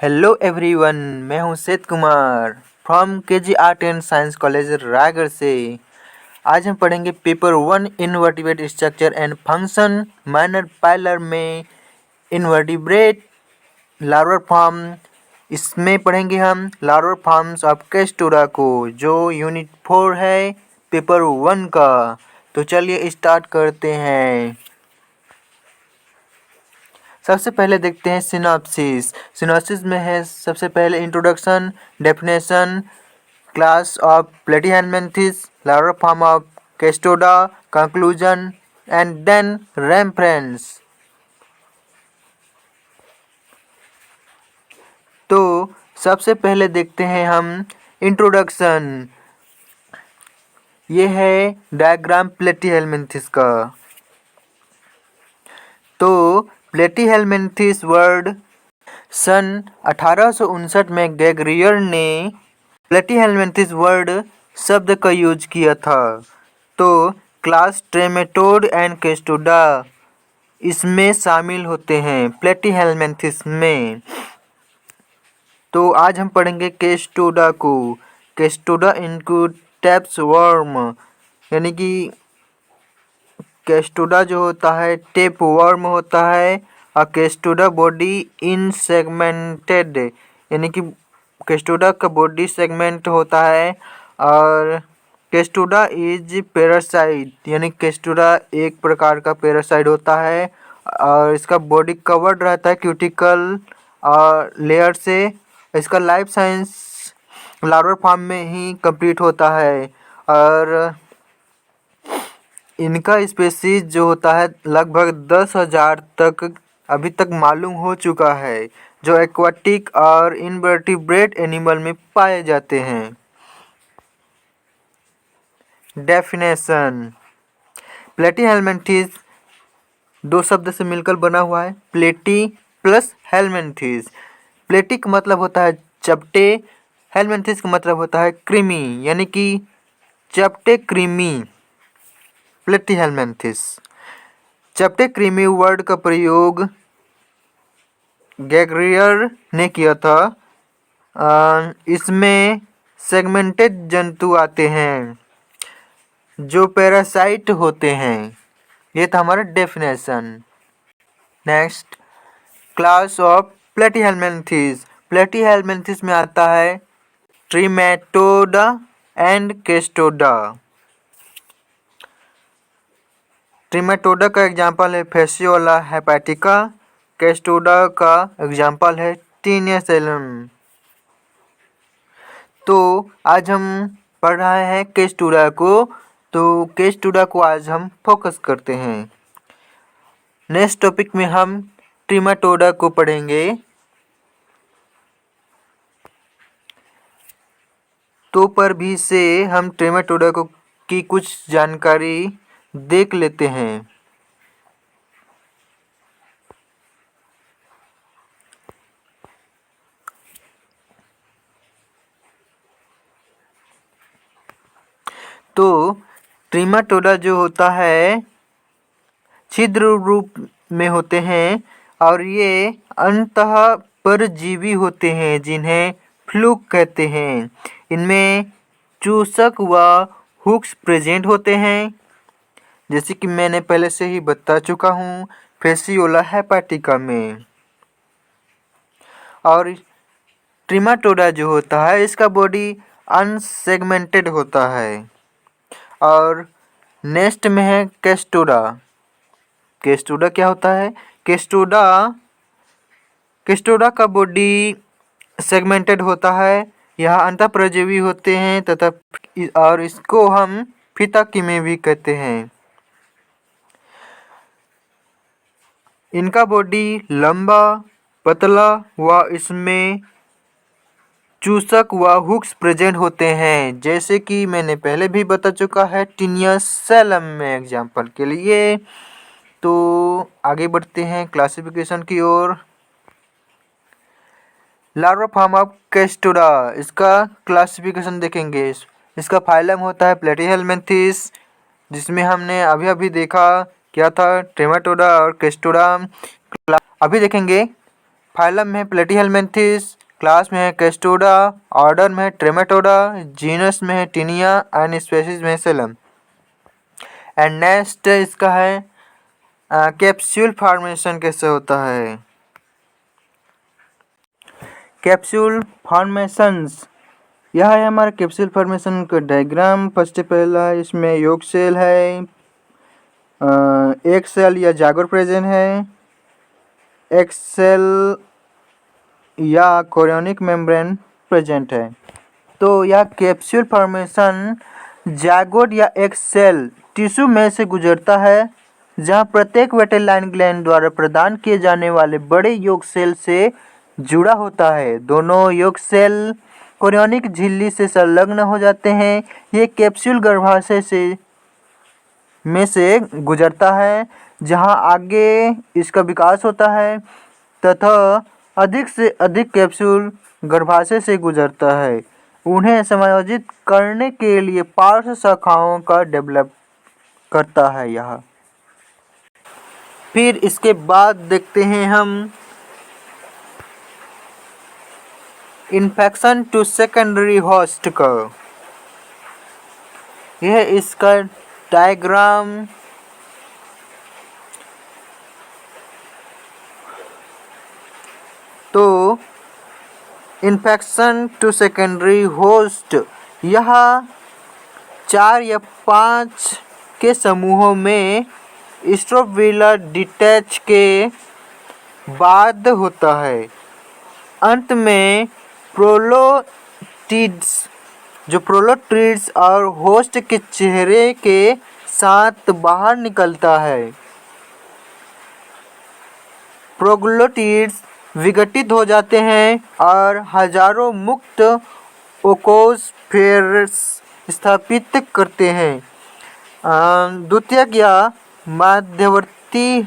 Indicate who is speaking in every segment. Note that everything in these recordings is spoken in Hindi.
Speaker 1: हेलो एवरीवन, मैं हूं Seth Kumar from KG art and science college Raigarh से। आज हम पढ़ेंगे paper 1 invertebrate structure and function minor phyla में इनवर्टिब्रेट लार्वर फॉर्म। इसमें पढ़ेंगे हम लार्वर फॉर्म्स ऑफ कैस्टोरा को, जो यूनिट 4 है पेपर 1 का। तो चलिए स्टार्ट करते हैं। सबसे पहले देखते हैं सिनॉप्सिस। सिनॉप्सिस में है सबसे पहले introduction, definition, class of platyhelminthes, larva form of cestoda, conclusion and then reference. तो सबसे पहले देखते हैं हम इंट्रोडक्शन। ये है डायग्राम प्लेटीहेलमिन्थेस का। तो प्लेटीहेलमिन्थेस वर्ड सन 1859 में गैग्रियर ने प्लेटीहेलमिन्थेस वर्ड शब्द का यूज किया था। तो क्लास ट्रेमेटोड एंड कैस्टोडा इसमें शामिल होते हैं प्लेटीहेलमिन्थेस में। तो आज हम पढ़ेंगे कैस्टोडा को। कैस्टोडा इंक्लूड टैप्स वर्म, यानी कि कैस्टोडा जो होता है टेप वर्म होता है। और कैस्टोडा बॉडी इन सेगमेंटेड, यानी कि कैस्टोडा का बॉडी सेगमेंट होता है। और कैस्टोडा इज पैरासाइट, यानी कैस्टोडा एक प्रकार का पैरासाइट होता है और इसका बॉडी कवर्ड रहता है क्यूटिकल और लेयर से। इसका लाइफ साइंस लार्वर फॉर्म में ही कंप्लीट होता है और इनका स्पीशीज जो होता है लगभग 10,000 तक अभी तक मालूम हो चुका है, जो एक्वाटिक और इनवर्टिब्रेट एनिमल में पाए जाते हैं। डेफिनेशन। प्लेटीहेलमिन्थेस दो शब्द से मिलकर बना हुआ है, प्लेटी प्लस हेलमिन्थेस। प्लेटी का मतलब होता है चपटे, हेलमिन्थेस का मतलब होता है क्रीमी, यानी कि चपटे क्रीमी प्लेटीहेलमिन्थेस। चपटे क्रीमी वर्ड का प्रयोग गैग्रियर ने किया था। इसमें सेगमेंटेड जंतु आते हैं जो पैरासाइट होते हैं। ये था हमारा definition. Next, class of Platyhelminthes. Platyhelminthes में आता है ट्रिमेटोडा एंड कैस्टोडा। ट्रिमेटोडा का एग्जाम्पल है फेसियोला हेपेटिका। कैस्टोडा का एग्जाम्पल है टीनियसेलम। तो आज हम पढ़ रहे हैं कैस्टोडा को। तो कैस्टोडा को आज हम फोकस करते हैं। नेक्स्ट टॉपिक में हम ट्रिमेटोडा को पढ़ेंगे। तो पर भी से हम ट्रिमेटोडा को की कुछ जानकारी देख लेते हैं। तो ट्रिमेटोडा जो होता है छिद्र रूप में होते हैं और ये अंतः परजीवी होते हैं जिन्हें फ्लूक कहते हैं। इनमें चूसक व हुक्स प्रेजेंट होते हैं, जैसे कि मैंने पहले से ही बता चुका हूँ फेसियोला हेपेटिका में। और ट्रिमेटोडा जो होता है इसका बॉडी अनसेगमेंटेड होता है। और नेक्स्ट में है कैस्टोडा। कैस्टोडा क्या होता है? कैस्टोडा का बॉडी सेगमेंटेड होता है। यह अंतःपरजीवी होते हैं तथा और इसको हम फीता कीमे भी कहते हैं। इनका बॉडी लंबा, पतला व इसमें चूसक व हुक्स प्रेजेंट होते हैं, जैसे कि मैंने पहले भी बता चुका है टीनियसेलम में एग्जाम्पल के लिए। तो आगे बढ़ते हैं क्लासिफिकेशन की ओर। लार्वा फॉर्म ऑफ कैस्टोडा, इसका क्लासिफिकेशन देखेंगे। इसका फाइलम होता है प्लेटीहेलमिन्थेस, जिसमें हमने अभी देखा क्या था ट्रिमेटोडा और कैस्टोडा। अभी देखेंगे फाइलम में प्लेटीहेलमिन्थेस, क्लास में है कैस्टोडा, ऑर्डर में है ट्रेमाटोडा, जीनस में है टीनिया एंड स्पीशीज में है सेलम। एंड नेक्स्ट इसका है कैप्सूल फॉर्मेशन कैसे होता है। कैप्सूल फॉर्मेशंस, यह है हमारा कैप्सूल फॉर्मेशन का डायग्राम। फर्स्ट पहला इसमें योग सेल है, एक सेल या जागर प्रेजेंट है, एक सेल या कोरियोनिक मेम्ब्रेन प्रेजेंट है। तो यह कैप्सूल फॉर्मेशन जायगोट या एक सेल टिश्यू में से गुजरता है, जहां प्रत्येक वेटेलाइन ग्लैंड द्वारा प्रदान किए जाने वाले बड़े योग सेल से जुड़ा होता है। दोनों योग सेल कोरियोनिक झिल्ली से संलग्न हो जाते हैं। ये कैप्सूल गर्भाशय से गुजरता है, जहां आगे इसका विकास होता है तथा अधिक से अधिक कैप्सूल गर्भाशय से गुजरता है। उन्हें समायोजित करने के लिए पार्श्व शाखाओं का डेवलप करता है यह। फिर इसके बाद देखते हैं हम इन्फेक्शन टू सेकेंडरी होस्ट का। यह इसका डायग्राम। तो इन्फेक्शन टू सेकेंडरी होस्ट, यह 4 या 5 के समूहों में स्ट्रोबिला डिटैच के बाद होता है। अंत में प्रोलोटिड्स और होस्ट के चेहरे के साथ बाहर निकलता है। प्रोग्लोटिड्स विघटित हो जाते हैं और हजारों मुक्त ओकोस्फेरस स्थापित करते हैं। द्वितीयक या मध्यवर्ती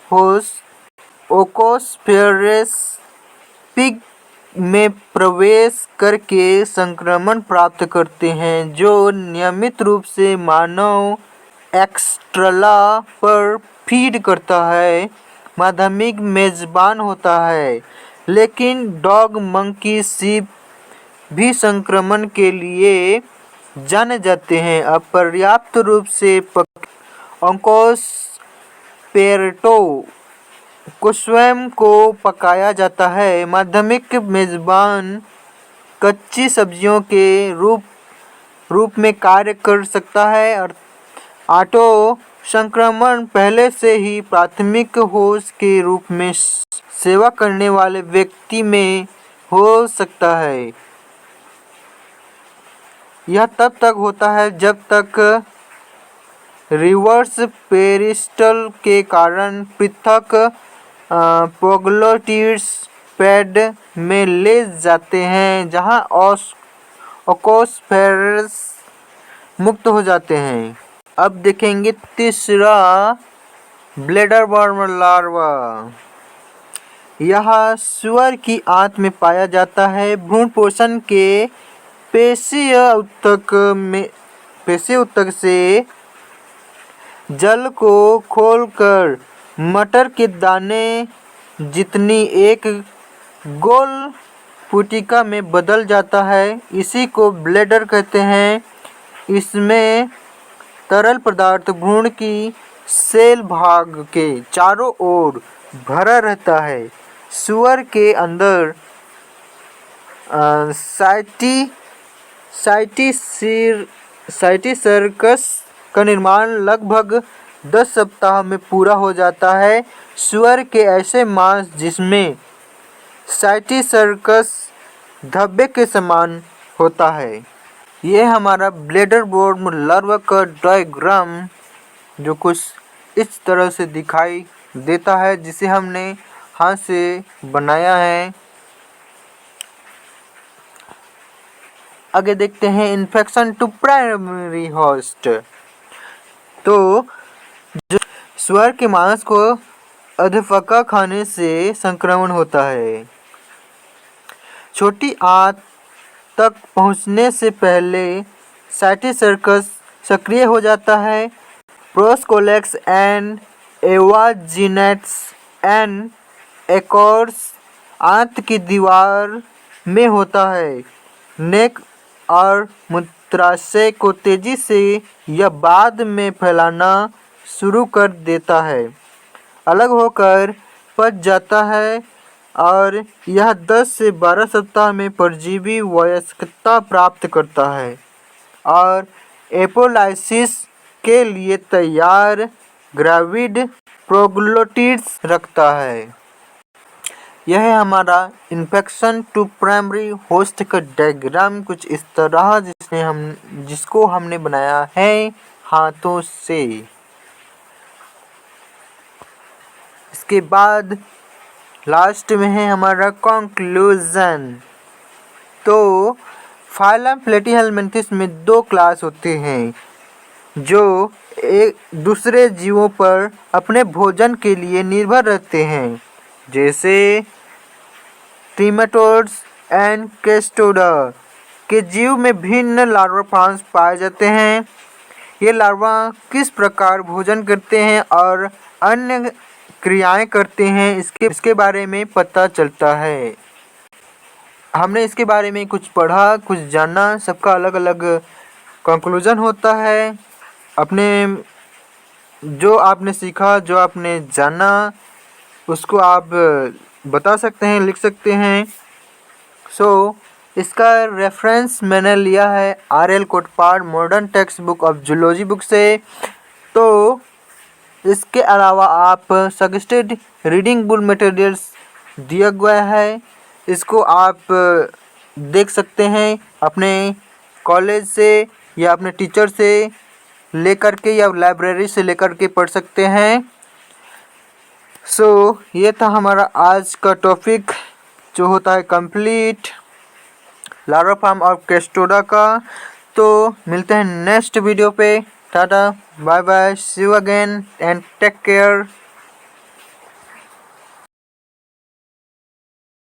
Speaker 1: होस्ट ओकोस्फेरस पिग में प्रवेश करके संक्रमण प्राप्त करते हैं, जो नियमित रूप से मानव एक्स्ट्रेला पर फीड करता है। माध्यमिक मेजबान होता है, लेकिन डॉग, मंकी, सीप भी संक्रमण के लिए जाने जाते हैं। अपर्याप्त रूप से ओकोस्फेरेटो को स्वयं को पकाया जाता है। माध्यमिक मेजबान कच्ची सब्जियों के रूप में कार्य कर सकता है और ऑटो संक्रमण पहले से ही प्राथमिक होस्ट के रूप में सेवा करने वाले व्यक्ति में हो सकता है। यह तब तक होता है जब तक रिवर्स पेरिस्टल के कारण पृथक प्रोग्लोटिड्स पैड में ले जाते हैं, जहां ओकोस्फेरस मुक्त हो जाते हैं। अब देखेंगे तीसरा ब्लैडर वर्म लार्वा। यह सुअर की आंत में पाया जाता है। भ्रूण पोषण के पेशीय ऊतक से जल को खोलकर मटर के दाने जितनी एक गोल पुटिका में बदल जाता है। इसी को ब्लैडर कहते हैं। इसमें तरल पदार्थ भ्रूण की सेल भाग के चारों ओर भरा रहता है। सुअर के अंदर साइटिसर्कस का निर्माण लगभग 10 सप्ताह में पूरा हो जाता है। सुअर के ऐसे मांस जिसमें साइटिसर्कस धब्बे के समान होता है। यह हमारा ब्लैडर वर्म लार्वा का डायग्राम जो कुछ इस तरह से दिखाई देता है, जिसे हमने हाथ से बनाया है। आगे देखते हैं इन्फेक्शन टू प्राइमरी होस्ट। तो जो सुअर के मांस को अधपका खाने से संक्रमण होता है। छोटी आंत तक पहुंचने से पहले साइटिसर्कस सक्रिय हो जाता है। प्रोस्कोलेक्स एंड एवाजिनेट्स एंड एकॉर्स आंत की दीवार में होता है। नेक और मूत्राशय को तेजी से या बाद में फैलाना शुरू कर देता है, अलग होकर पच जाता है और यह 10 से 12 सप्ताह में परजीवी वयस्कता प्राप्त करता है और एपोलाइसिस के लिए तैयार ग्राविड प्रोग्लोटिड्स रखता है। यह है हमारा इन्फेक्शन टू प्राइमरी होस्ट का डायग्राम कुछ इस तरह जिसको हमने बनाया है हाथों से। इसके बाद लास्ट में है हमारा कंक्लूजन। तो फाइलम प्लेटीहेल्मिन्थेस में 2 क्लास होते हैं जो एक दूसरे जीवों पर अपने भोजन के लिए निर्भर रहते हैं, जैसे ट्रीमेटोड्स एंड कैस्टोडा के जीव में भिन्न लार्वा फॉर्म्स पाए जाते हैं। ये लार्वा किस प्रकार भोजन करते हैं और अन्य क्रियाएं करते हैं इसके बारे में पता चलता है। हमने इसके बारे में कुछ पढ़ा, कुछ जाना, सबका अलग अलग कंक्लूजन होता है। अपने जो आपने सीखा, जो आपने जाना, उसको आप बता सकते हैं, लिख सकते हैं। इसका रेफरेंस मैंने लिया है R.L. Kotpad modern text book of zoology book से। तो इसके अलावा आप सजेस्टेड रीडिंग बुक मटेरियल्स दिया गया है, इसको आप देख सकते हैं अपने कॉलेज से या अपने टीचर से लेकर के या लाइब्रेरी से लेकर के पढ़ सकते हैं। ये था हमारा आज का टॉपिक जो होता है complete larva form of cestoda का। तो मिलते हैं नेक्स्ट वीडियो पे। Tata, bye bye, see you again and take care.